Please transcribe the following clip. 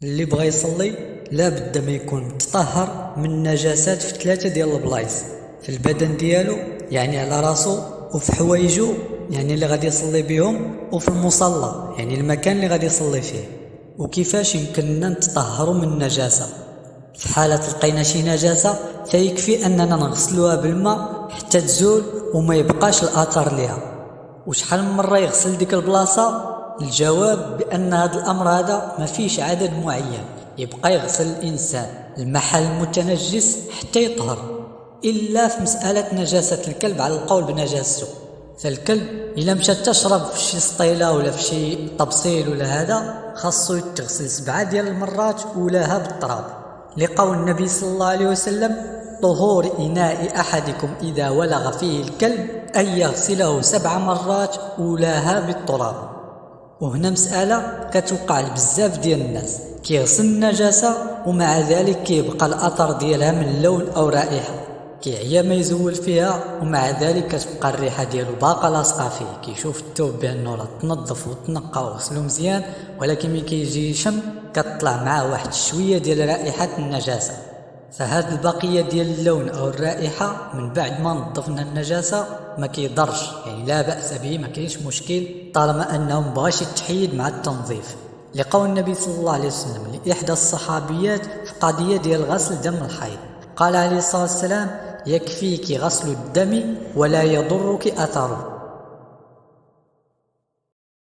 اللي بغى يصلي لابد ما يكون متطهر من النجاسات في 3 ديال البلايص، في البدن ديالو يعني على راسو، وفي حوايجو يعني اللي غادي يصلي بهم، وفي المصلى يعني المكان اللي غادي يصلي فيه. وكيفاش يمكننا نتطهروا من النجاسة؟ في حالة لقينا شي نجاسة فيكفي أننا نغسلوها بالماء حتى تزول وما يبقاش الأثر ليها. وشحال من مرة يغسل ديك البلاصة؟ الجواب بأن هذا الأمر هذا ما فيش عدد معين، يبقى يغسل الإنسان المحل المتنجس حتى يطهر، إلا في مسألة نجاسة الكلب على القول بنجاسته. فالكلب إلا مشى تشرب في شي سطيلة ولا في شي طبسيل ولا هذا خاصو يتغسل 7 ديال المرات ولاها بالتراب، لقول النبي صلى الله عليه وسلم: طهور إناء أحدكم إذا ولغ فيه الكلب أن يغسله 7 مرات أولاها بالتراب. وهنا مسألة كتوقع لبزاف ديال الناس، كيغسل النجاسة ومع ذلك كيبقى الأثر ديالها من لون أو رائحة، كيعيا ما يزول فيها ومع ذلك كتبقى الريحة ديالو باقا لاصقة فيه. كيشوف الثوب بأنه راه تنظف وتنقى وغسلو مزيان، ولكن ملي كيجي يشم كتطلع معاه واحد شوية ديال رائحة النجاسة. فهاد البقية ديال اللون أو الرائحة من بعد ما نظفنا النجاسة ما كيضرش، يعني لا بأس به، ما كاينش مشكل طالما أنه مبغاش يتحيد مع التنظيف، لقول النبي صلى الله عليه وسلم لإحدى الصحابيات في قضية ديال غسل دم الحيض، قال عليه الصلاة والسلام: يكفيك غسل الدم ولا يضرك أثره.